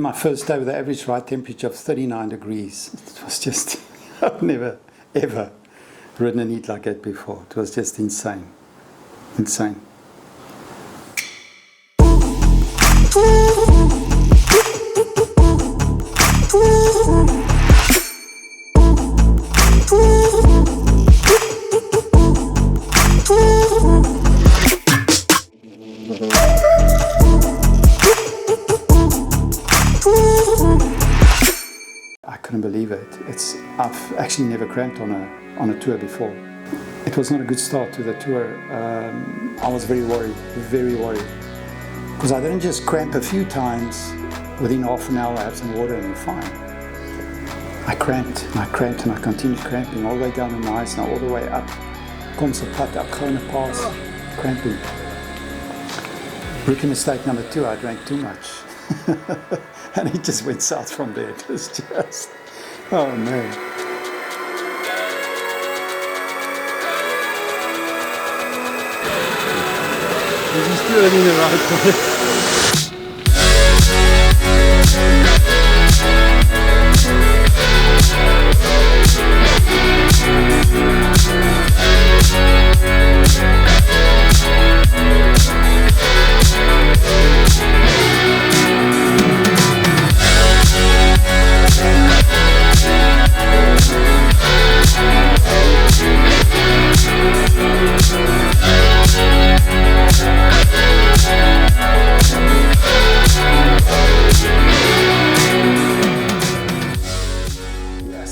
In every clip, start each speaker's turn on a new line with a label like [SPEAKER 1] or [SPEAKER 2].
[SPEAKER 1] my first day with the average ride temperature of 39 degrees. It was just, I've never, ever ridden a heat like that before. It was just insane. Insane. I couldn't believe it. I've actually never cramped on a tour before. It was not a good start to the tour. I was very worried, because I didn't just cramp a few times. Within half an hour I had some water and you're fine. I cramped and I continued cramping all the way down the ice, now all the way up Komsapad, up Krone Pass, cramping. Rookie mistake number 2, I drank too much. And it just went south from there. It was just, oh man.
[SPEAKER 2] This is still in the right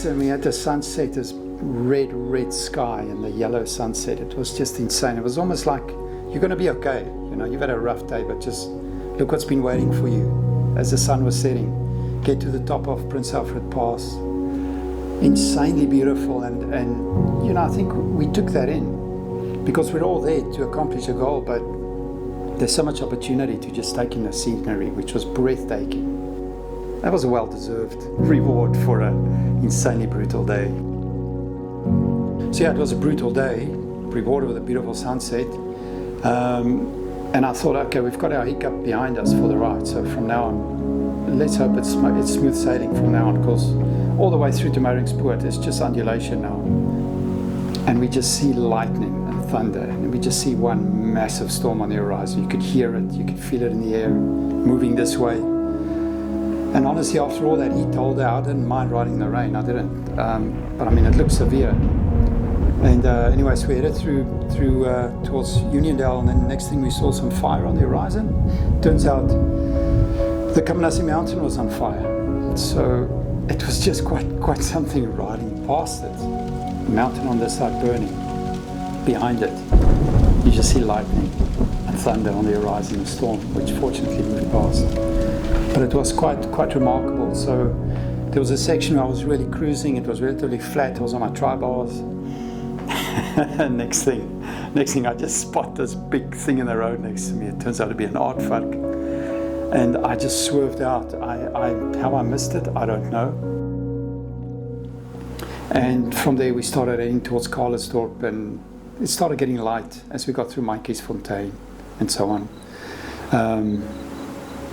[SPEAKER 1] And we had the sunset, this red sky and the yellow sunset. It was just insane. It was almost like you're going to be okay. You know, you've had a rough day, but just look what's been waiting for you as the sun was setting. Get to the top of Prince Alfred Pass. Insanely beautiful, and you know, I think we took that in because we're all there to accomplish a goal, but there's so much opportunity to just take in the scenery, which was breathtaking. That was a well-deserved reward for an insanely brutal day. So yeah, it was a brutal day, rewarded with a beautiful sunset. And I thought, okay, we've got our hiccup behind us for the ride. So from now on, let's hope it's smooth sailing from now on, because all the way through to Maringspoort, it's just undulation now. And we just see lightning and thunder, and we just see one massive storm on the horizon. You could hear it, you could feel it in the air, moving this way. And honestly, after all that heat told out, I didn't mind riding in the rain. I didn't, but I mean, it looked severe. And anyway, so we headed through towards Uniondale, and then next thing we saw some fire on the horizon. Turns out the Kamnasi mountain was on fire. So it was just quite something riding past it. The mountain on this side burning. Behind it, you just see lightning and thunder on the horizon, a storm, which fortunately moved past. But it was quite remarkable. So there was a section where I was really cruising. It was relatively flat. I was on my tri-bars. next thing I just spot this big thing in the road next to me. It turns out to be an aardvark. And I just swerved out. How I missed it, I don't know. And from there we started heading towards Carlersdorp, and it started getting light as we got through Maatjiesfontein and so on.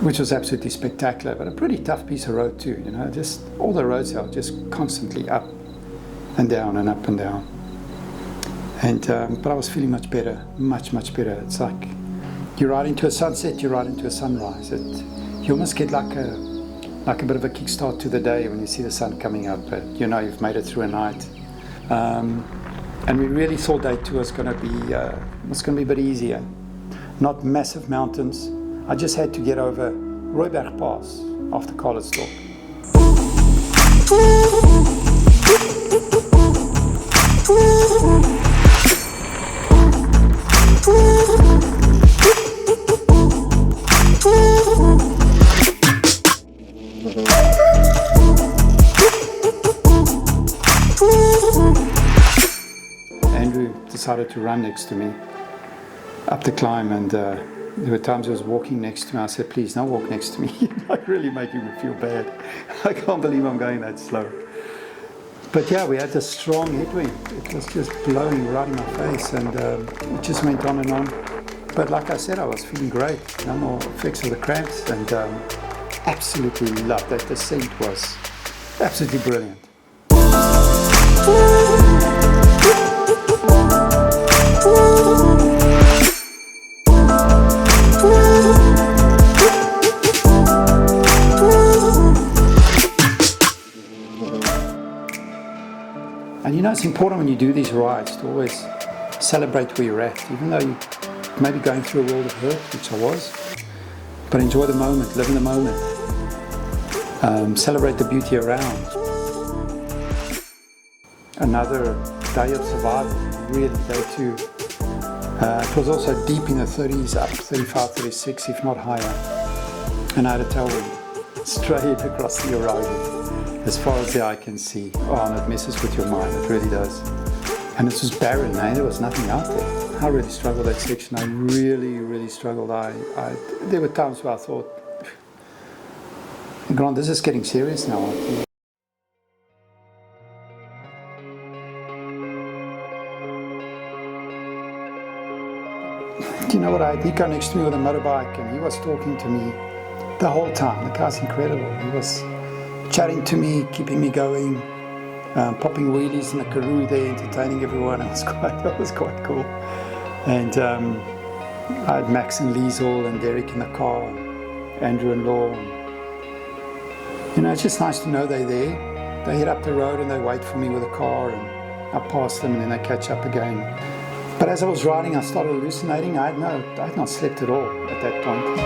[SPEAKER 1] Which was absolutely spectacular, but a pretty tough piece of road too, you know, just all the roads are just constantly up and down and up and down. And but I was feeling much better, much better. It's like you ride into a sunset, you ride into a sunrise. You almost get like a bit of a kickstart to the day when you see the sun coming up, but you know you've made it through a night. And we really thought day 2 was going to be a bit easier. Not massive mountains. I just had to get over Rooiberg Pass after Carlersdorp. Andrew decided to run next to me up the climb, and there were times he was walking next to me. I said, please, don't walk next to me. You're like really making me feel bad. I can't believe I'm going that slow. But yeah, we had a strong headwind. It was just blowing right in my face, and it just went on. But like I said, I was feeling great. No more effects of the cramps, and absolutely loved that. The descent was absolutely brilliant. And you know, it's important when you do these rides to always celebrate where you're at, even though you may be going through a world of hurt, which I was, but enjoy the moment, live in the moment, celebrate the beauty around. Another day of survival, really, day two. It was also deep in the 30s, up 35, 36, if not higher, and I had a tailwind straight across the horizon. As far as the eye can see. Oh, and it messes with your mind, it really does. And it was barren, eh? There was nothing out there. I really struggled that section. I really struggled. There were times where I thought, Grant, this is getting serious now. Do you know what? I had Nico next to me with a motorbike, and he was talking to me the whole time. The guy's incredible. He was chatting to me, keeping me going, popping wheelies in the Karoo there, entertaining everyone. It was quite cool. And I had Max and Liesel and Derek in the car, Andrew and Law. You know, it's just nice to know they're there. They head up the road and they wait for me with a car, and I pass them and then they catch up again. But as I was riding, I started hallucinating. I had not slept at all at that point.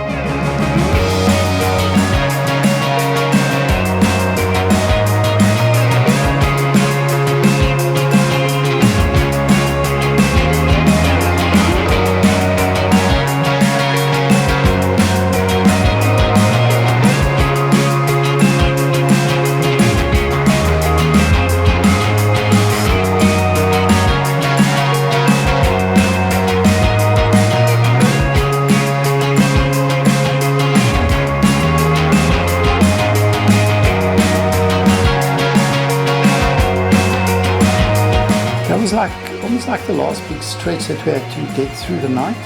[SPEAKER 1] Almost like the last big stretch that we had to get through the night.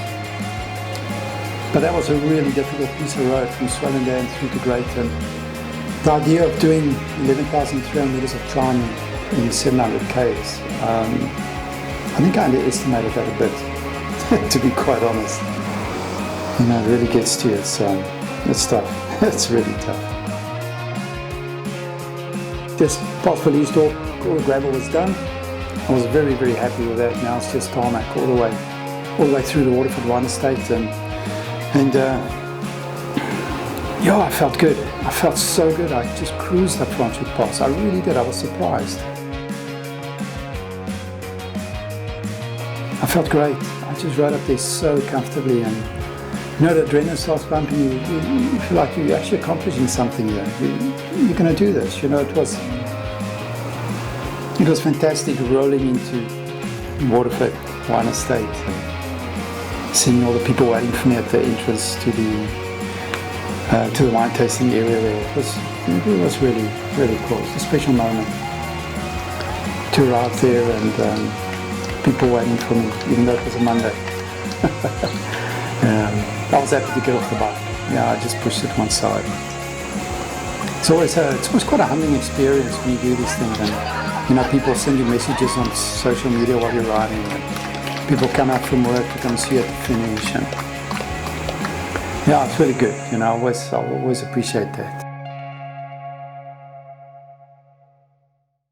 [SPEAKER 1] But that was a really difficult piece of road from Swellendam through to Greyton. The idea of doing 11,300 meters of climbing in 700 k's, I think I underestimated that a bit, to be quite honest. You know, it really gets to you. It's tough. It's really tough. Just past Verliesdorp, all the gravel was done. I was very happy with that. Now it's just tarmac all the way through the Waterford Wine Estate, and yeah, I felt good. I felt so good. I just cruised up Franschhoek Pass. I really did. I was surprised. I felt great. I just rode up there so comfortably, and you know, the adrenaline starts pumping. You feel like you're actually accomplishing something here. You're going to do this. You know, it was fantastic rolling into Waterford Wine Estate and seeing all the people waiting for me at the entrance to the wine tasting area there. It was really cool. It's a special moment to arrive there and people waiting for me, even though it was a Monday. I was happy to get off the bike. Yeah, I just pushed it one side. It's always quite a humbling experience when you do these things. And, you know, people send you messages on social media while you're riding. And people come out from work to come see you at the finish. And yeah, it's really good. You know, I always appreciate that.